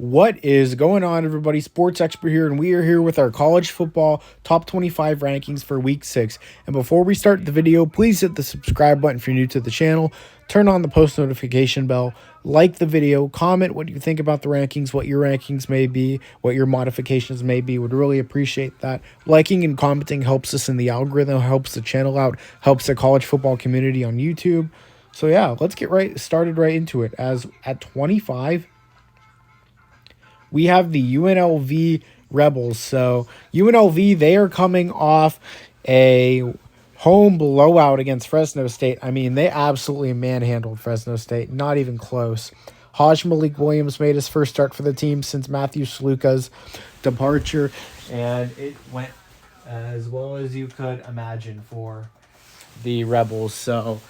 What is going on, everybody? Sports Expert here, and we are here with our college football top 25 rankings for week 6. And before we start the video, please hit the subscribe button if you're new to the channel, turn on the post notification bell, like the video, comment what you think about the rankings, what your rankings may be, what your modifications may be. Would really appreciate that. Liking and commenting helps us in the algorithm, helps the channel out, helps the college football community on YouTube. So yeah, let's get started right into it. As at 25, we have the UNLV Rebels. So UNLV, they are coming off a home blowout against Fresno State. I mean, they absolutely manhandled Fresno State. Not even close. Malik Williams made his first start for the team since Matthew Sluka's departure, and it went as well as you could imagine for the Rebels. So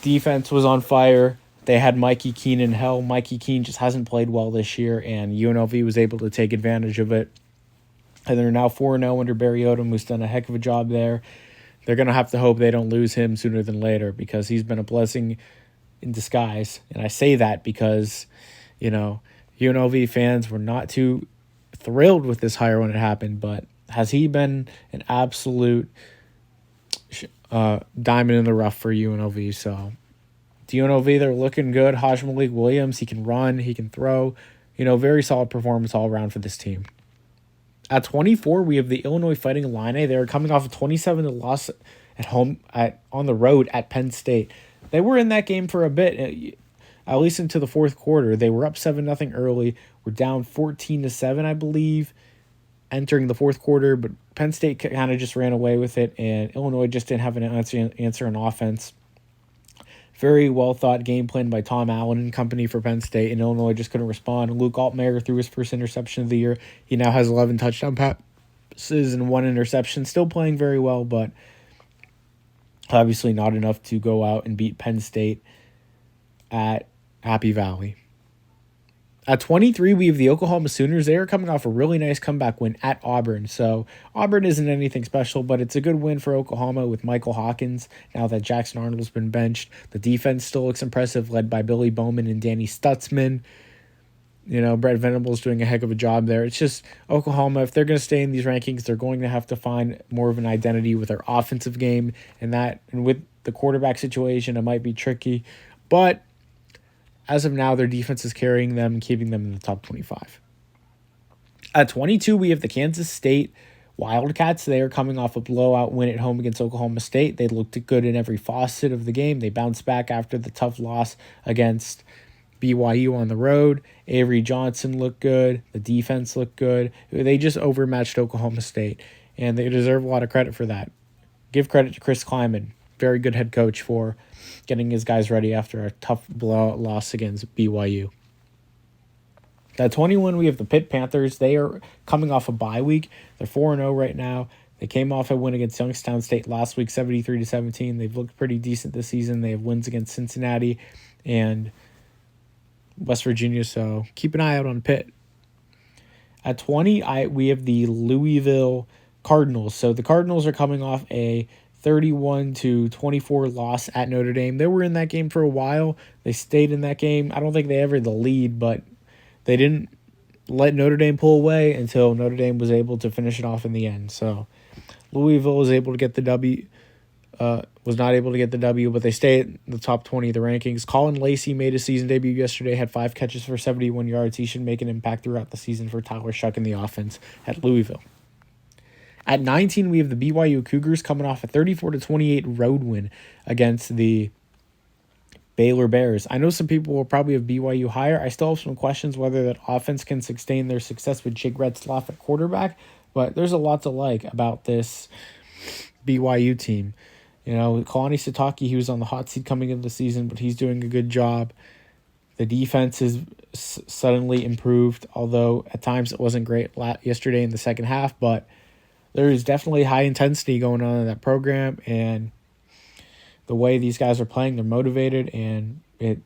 defense was on fire. They had Mikey Keene. Mikey Keene just hasn't played well this year, and UNLV was able to take advantage of it. And they're now 4-0 under Barry Odom, who's done a heck of a job there. They're going to have to hope they don't lose him sooner than later because he's been a blessing in disguise. And I say that because, UNLV fans were not too thrilled with this hire when it happened, but has he been an absolute diamond in the rough for UNLV? So UNLV, they're looking good. Malik Williams, he can run, he can throw. Very solid performance all around for this team. At 24, we have the Illinois Fighting Illini. They were coming off a 27 loss at home on the road at Penn State. They were in that game for a bit, at least into the fourth quarter. They were up 7-0 early. Were down 14-7, I believe, entering the fourth quarter. But Penn State kind of just ran away with it, and Illinois just didn't have an answer on offense. Very well-thought game plan by Tom Allen and company for Penn State, and Illinois just couldn't respond. Luke Altmaier threw his first interception of the year. He now has 11 touchdown passes and 1 interception. Still playing very well, but obviously not enough to go out and beat Penn State at Happy Valley. At 23, we have the Oklahoma Sooners. They are coming off a really nice comeback win at Auburn. So Auburn isn't anything special, but it's a good win for Oklahoma with Michael Hawkins now that Jackson Arnold's been benched. The defense still looks impressive, led by Billy Bowman and Danny Stutzman. Brett Venables doing a heck of a job there. It's just Oklahoma, if they're going to stay in these rankings, they're going to have to find more of an identity with their offensive game. And with the quarterback situation, it might be tricky. But as of now, their defense is carrying them and keeping them in the top 25. At 22, we have the Kansas State Wildcats. They are coming off a blowout win at home against Oklahoma State. They looked good in every facet of the game. They bounced back after the tough loss against BYU on the road. Avery Johnson looked good. The defense looked good. They just overmatched Oklahoma State, and they deserve a lot of credit for that. Give credit to Chris Kleiman, very good head coach, for getting his guys ready after a tough blowout loss against BYU. At 21, we have the Pitt Panthers. They are coming off a bye week. They're 4-0 right now. They came off a win against Youngstown State last week, 73-17. They've looked pretty decent this season. They have wins against Cincinnati and West Virginia, so keep an eye out on Pitt. At 20, we have the Louisville Cardinals. So the Cardinals are coming off a 31-24 loss at Notre Dame. They were in that game for a while. They stayed in that game. I don't think they ever had the lead, but they didn't let Notre Dame pull away until Notre Dame was able to finish it off in the end. So Louisville was able to get the W. Was not able to get the W, but they stay in the top 20 of the rankings. Colin Lacey made his season debut yesterday, had 5 catches for 71 yards. He should make an impact throughout the season for Tyler Shuck in the offense at Louisville. At 19, we have the BYU Cougars coming off a 34-28 road win against the Baylor Bears. I know some people will probably have BYU higher. I still have some questions whether that offense can sustain their success with Jake Retzlaff at quarterback, but there's a lot to like about this BYU team. Kalani Sitake, he was on the hot seat coming into the season, but he's doing a good job. The defense is suddenly improved, although at times it wasn't great yesterday in the second half, but there is definitely high intensity going on in that program, and the way these guys are playing, they're motivated, and it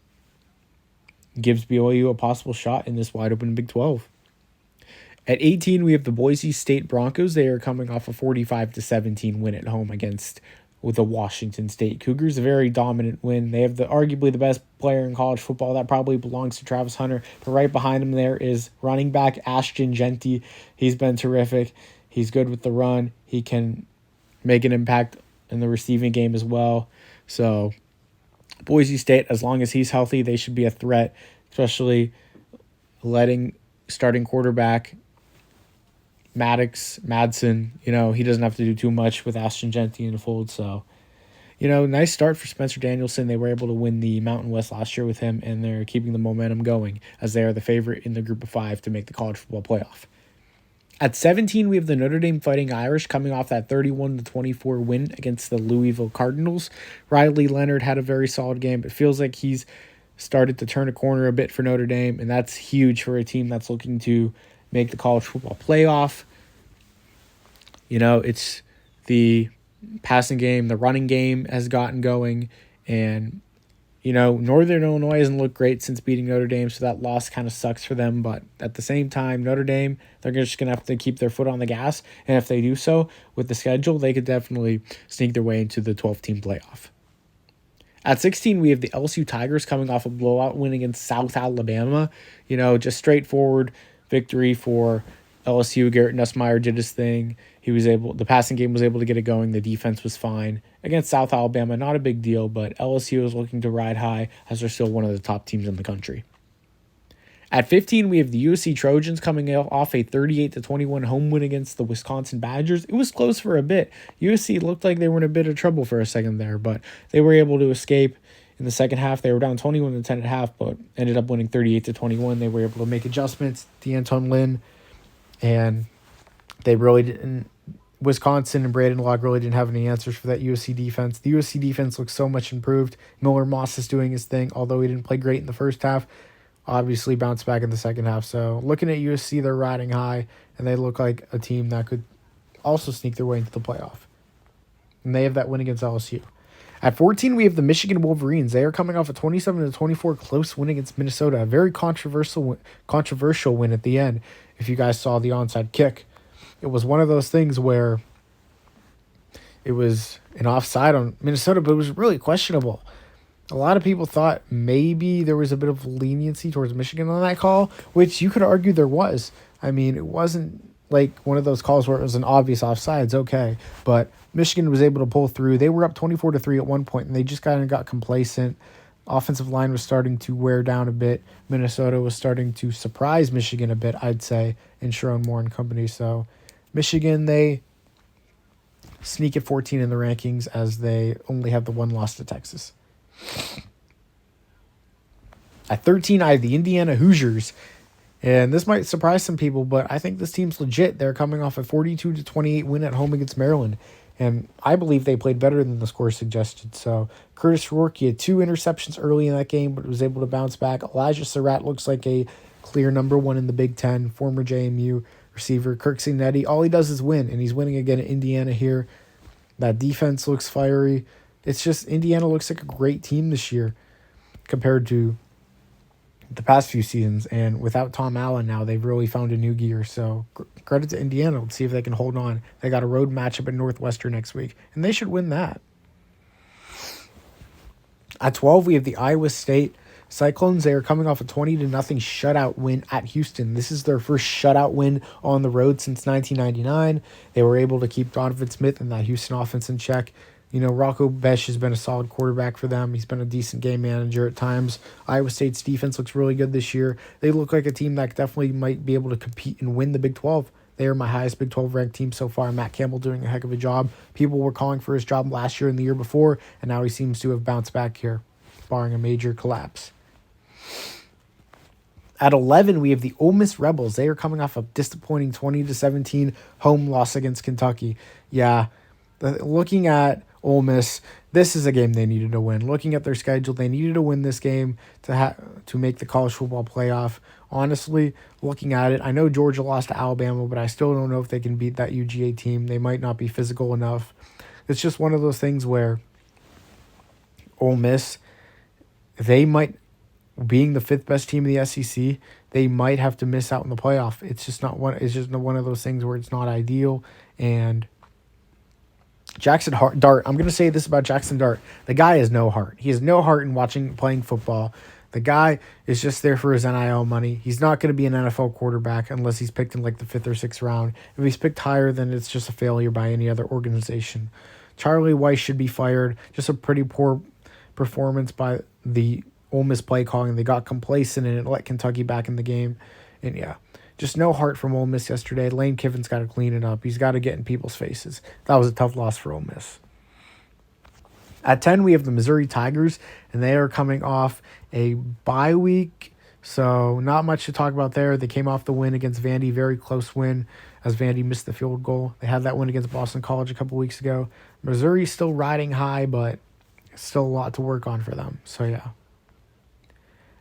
gives BYU a possible shot in this wide-open Big 12. At 18, we have the Boise State Broncos. They are coming off a 45-17 win at home against with the Washington State Cougars. A very dominant win. They have arguably the best player in college football. That probably belongs to Travis Hunter. But right behind him there is running back Ashton Jeanty. He's been terrific. He's good with the run. He can make an impact in the receiving game as well. So Boise State, as long as he's healthy, they should be a threat, especially letting starting quarterback Madsen, he doesn't have to do too much with Ashton Jeanty in the fold. So, nice start for Spencer Danielson. They were able to win the Mountain West last year with him, and they're keeping the momentum going as they are the favorite in the group of 5 to make the college football playoff. At 17, we have the Notre Dame Fighting Irish coming off that 31-24 win against the Louisville Cardinals. Riley Leonard had a very solid game. It feels like he's started to turn a corner a bit for Notre Dame, and that's huge for a team that's looking to make the college football playoff. It's the passing game, the running game has gotten going, and Northern Illinois hasn't looked great since beating Notre Dame, so that loss kind of sucks for them. But at the same time, Notre Dame, they're just going to have to keep their foot on the gas. And if they do so with the schedule, they could definitely sneak their way into the 12-team playoff. At 16, we have the LSU Tigers coming off a blowout win against South Alabama. Just straightforward victory for LSU. Garrett Nussmeier did his thing. The passing game was able to get it going. The defense was fine. Against South Alabama, not a big deal, but LSU is looking to ride high as they're still one of the top teams in the country. At 15, we have the USC Trojans coming off a 38-21 home win against the Wisconsin Badgers. It was close for a bit. USC looked like they were in a bit of trouble for a second there, but they were able to escape in the second half. They were down 21-10 at half, but ended up winning 38-21. They were able to make adjustments. D'Anton Lynn, and they really didn't. Wisconsin and Braden Locke really didn't have any answers for that USC defense. The USC defense looks so much improved. Miller Moss is doing his thing, although he didn't play great in the first half. Obviously bounced back in the second half. So looking at USC, they're riding high, and they look like a team that could also sneak their way into the playoff. And they have that win against LSU. At 14, we have the Michigan Wolverines. They are coming off a 27-24 close win against Minnesota. A very controversial win at the end. If you guys saw the onside kick, it was one of those things where it was an offside on Minnesota, but it was really questionable. A lot of people thought maybe there was a bit of leniency towards Michigan on that call, which you could argue there was. I mean, it wasn't like one of those calls where it was an obvious offsides, okay. But Michigan was able to pull through. They were up 24-3 at one point, and they just kind of got complacent. Offensive line was starting to wear down a bit. Minnesota was starting to surprise Michigan a bit, I'd say, in Sherrone Moore and company. So Michigan, they sneak at 14 in the rankings as they only have the one loss to Texas. At 13, I have the Indiana Hoosiers. And this might surprise some people, but I think this team's legit. They're coming off a 42-28 win at home against Maryland. And I believe they played better than the score suggested. So Curtis Rourke had 2 interceptions early in that game, but was able to bounce back. Elijah Surratt looks like a clear number 1 in the Big Ten. Former JMU receiver Kirk Cignetti. All he does is win, and he's winning again at Indiana here. That defense looks fiery. It's just Indiana looks like a great team this year compared to the past few seasons. And without Tom Allen now, they've really found a new gear. So credit to Indiana. Let's see if they can hold on. They got a road matchup at Northwestern next week, and they should win that. At 12, we have the Iowa State Cyclones. They are coming off a 20-0 shutout win at Houston. This is their first shutout win on the road since 1999. They were able to keep Donovan Smith and that Houston offense in check. Rocco Besch has been a solid quarterback for them. He's been a decent game manager at times. Iowa State's defense looks really good this year. They look like a team that definitely might be able to compete and win the Big 12. They are my highest Big 12 ranked team so far. Matt Campbell doing a heck of a job. People were calling for his job last year and the year before, and now he seems to have bounced back here, barring a major collapse. At 11, we have the Ole Miss Rebels. They are coming off a disappointing 20-17 home loss against Kentucky. Yeah, looking at Ole Miss, this is a game they needed to win. Looking at their schedule, they needed to win this game to make the college football playoff. Honestly, looking at it, I know Georgia lost to Alabama, but I still don't know if they can beat that UGA team. They might not be physical enough. It's just one of those things where Ole Miss, they might, being the 5th best team in the SEC, they might have to miss out in the playoff. It's just one of those things where it's not ideal, and Dart. I'm going to say this about Jackson Dart. The guy has no heart. He has no heart in playing football. The guy is just there for his NIL money. He's not going to be an NFL quarterback unless he's picked in like the 5th or 6th round. If he's picked higher, then it's just a failure by any other organization. Charlie Weiss should be fired. Just a pretty poor performance by the Ole Miss play calling. They got complacent and it let Kentucky back in the game. And yeah, just no heart from Ole Miss yesterday. Lane Kiffin's got to clean it up. He's got to get in people's faces. That was a tough loss for Ole Miss. At 10, we have the Missouri Tigers, and they are coming off a bye week, so not much to talk about there. They came off the win against Vandy, very close win, as Vandy missed the field goal. They had that win against Boston College a couple weeks ago. Missouri's still riding high, but still a lot to work on for them, so yeah.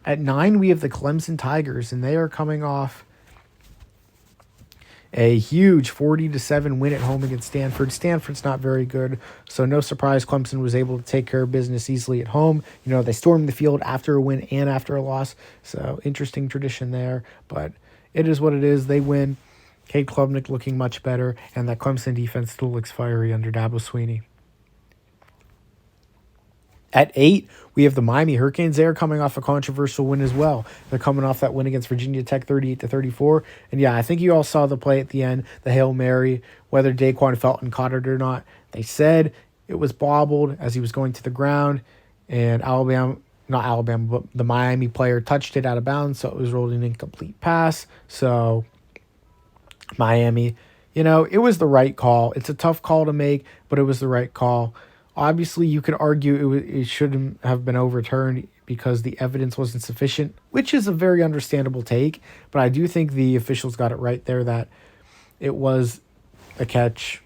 At 9, we have the Clemson Tigers, and they are coming off a huge 40-7 win at home against Stanford. Stanford's not very good, so no surprise Clemson was able to take care of business easily at home. You know, they stormed the field after a win and after a loss, so interesting tradition there, but it is what it is. They win. Cade Klubnik looking much better, and that Clemson defense still looks fiery under Dabo Swinney. At 8, we have the Miami Hurricanes. They're coming off a controversial win as well. They're coming off that win against Virginia Tech 38-34. And yeah, I think you all saw the play at the end, the Hail Mary, whether Daquan Felton caught it or not. They said it was bobbled as he was going to the ground, and but the Miami player touched it out of bounds, so it was rolled an incomplete pass. So Miami, you know, it was the right call. It's a tough call to make, but it was the right call. Obviously, you could argue it shouldn't have been overturned because the evidence wasn't sufficient, which is a very understandable take. But I do think the officials got it right there that it was a catch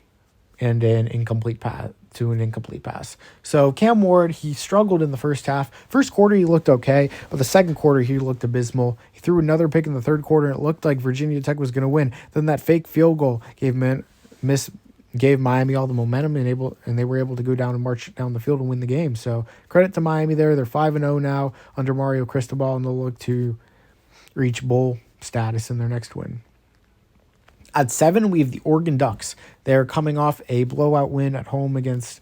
and an incomplete pass. So Cam Ward, he struggled in the first half. First quarter, he looked okay, but the second quarter, he looked abysmal. He threw another pick in the third quarter, and it looked like Virginia Tech was going to win. Then that fake field goal gave Miami all the momentum and they were able to go down and march down the field and win the game. So credit to Miami there. They're 5-0 now under Mario Cristobal, and they'll look to reach bowl status in their next win. At 7, we have the Oregon Ducks. They're coming off a blowout win at home against...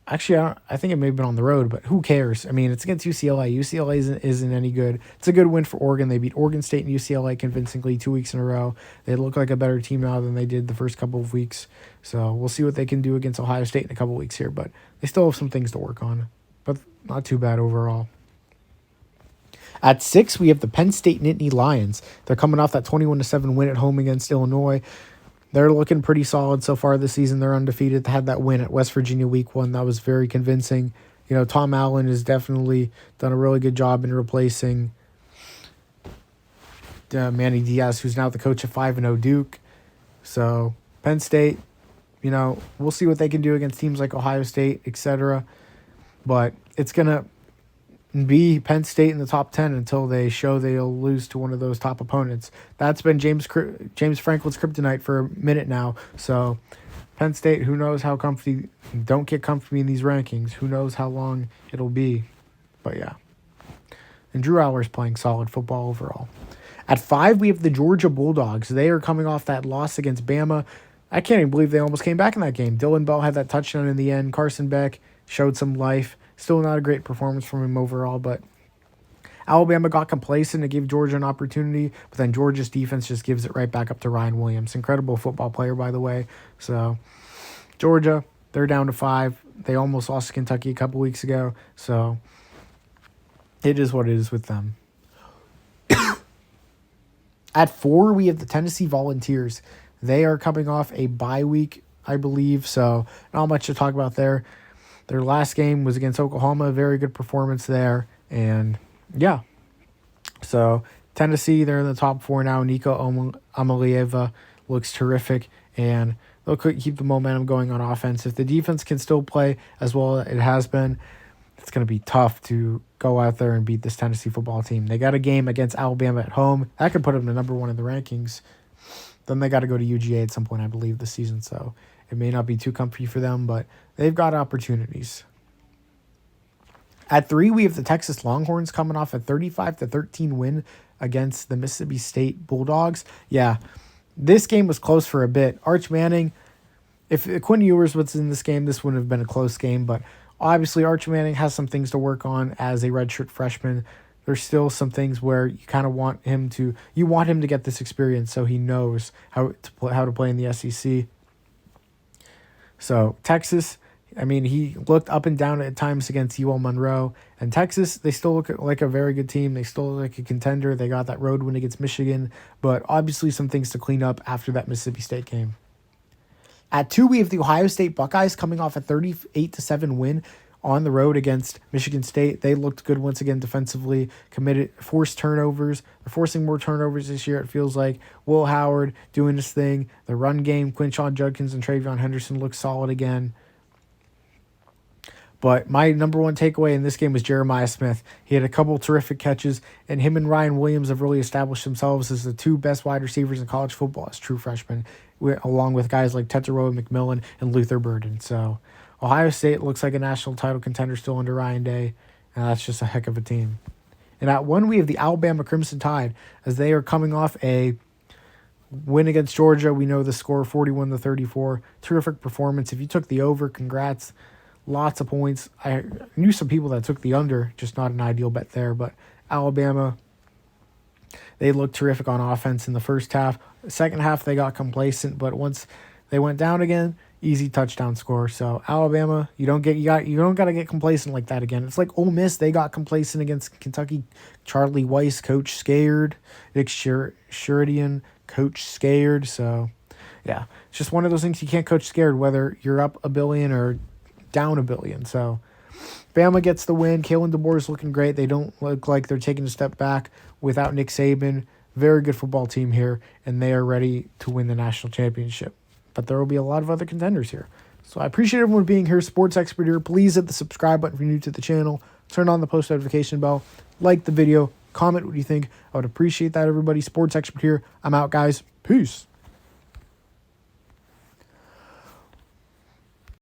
Actually, I think it may have been on the road, but who cares? I mean, it's against UCLA. UCLA isn't any good. It's a good win for Oregon. They beat Oregon State and UCLA convincingly 2 weeks in a row. They look like a better team now than they did the first couple of weeks. So we'll see what they can do against Ohio State in a couple of weeks here, but they still have some things to work on. But not too bad overall. At 6, we have the Penn State Nittany Lions. They're coming off that 21-7 win at home against Illinois. They're looking pretty solid so far this season. They're undefeated. They had that win at West Virginia week 1. That was very convincing. You know, Tom Allen has definitely done a really good job in replacing Manny Diaz, who's now the coach of 5-0 Duke. So Penn State, you know, we'll see what they can do against teams like Ohio State, etc. But it's going to be Penn State in the top 10 until they show they'll lose to one of those top opponents. That's been James Franklin's kryptonite for a minute now. So Penn State, who knows how comfy, don't get comfy in these rankings. Who knows how long it'll be. But yeah. And Drew Allar's playing solid football overall. At 5, we have the Georgia Bulldogs. They are coming off that loss against Bama. I can't even believe they almost came back in that game. Dylan Bell had that touchdown in the end. Carson Beck showed some life. Still not a great performance from him overall, but Alabama got complacent and gave Georgia an opportunity, but then Georgia's defense just gives it right back up to Ryan Williams. Incredible football player, by the way. So Georgia, they're down to 5. They almost lost to Kentucky a couple weeks ago, so it is what it is with them. At 4, we have the Tennessee Volunteers. They are coming off a bye week, I believe, so not much to talk about there. Their last game was against Oklahoma. Very good performance there. And, yeah. So, Tennessee, they're in the top 4 now. Nico Amalieva looks terrific. And they'll keep the momentum going on offense. If the defense can still play as well as it has been, it's going to be tough to go out there and beat this Tennessee football team. They got a game against Alabama at home. That could put them to number 1 in the rankings. Then they got to go to UGA at some point, I believe, this season. So, it may not be too comfy for them, but they've got opportunities. At 3, we have the Texas Longhorns coming off a 35-13 win against the Mississippi State Bulldogs. Yeah, this game was close for a bit. Arch Manning, if Quinn Ewers was in this game, this wouldn't have been a close game. But obviously, Archie Manning has some things to work on as a redshirt freshman. There's still some things where you kind of want him to get this experience so he knows how to play in the SEC. So Texas, I mean, he looked up and down at times against UL Monroe. And Texas, they still look like a very good team. They still look like a contender. They got that road win against Michigan. But obviously some things to clean up after that Mississippi State game. At 2, we have the Ohio State Buckeyes coming off a 38-7 win on the road against Michigan State. They looked good once again defensively, forced turnovers. They're forcing more turnovers this year, it feels like. Will Howard doing his thing. The run game, Quinshon Judkins and Travion Henderson look solid again. But my number one takeaway in this game was Jeremiah Smith. He had a couple terrific catches, and him and Ryan Williams have really established themselves as the 2 best wide receivers in college football as true freshmen, along with guys like Tetairoa McMillan and Luther Burden. So Ohio State looks like a national title contender still under Ryan Day, and that's just a heck of a team. And at 1, we have the Alabama Crimson Tide, as they are coming off a win against Georgia. We know the score, 41-34. Terrific performance. If you took the over, congrats. Lots of points. I knew some people that took the under, just not an ideal bet there. But Alabama, they looked terrific on offense in the first half. The second half, they got complacent, but once they went down again, easy touchdown score. So Alabama, you don't got to get complacent like that again. It's like Ole Miss, they got complacent against Kentucky. Charlie Weiss, coach scared. Nick Sheridan, coach scared. So yeah, it's just one of those things you can't coach scared, whether you're up $1 billion or down $1 billion. So Bama gets the win. Kalen DeBoer is looking great. They don't look like they're taking a step back without Nick Saban. Very good football team here, and they are ready to win the national championship. But there will be a lot of other contenders here. So I appreciate everyone being here. Sports Expert here. Please hit the subscribe button if you're new to the channel. Turn on the post notification bell. Like the video. Comment what you think. I would appreciate that, everybody. Sports Expert here. I'm out, guys. Peace.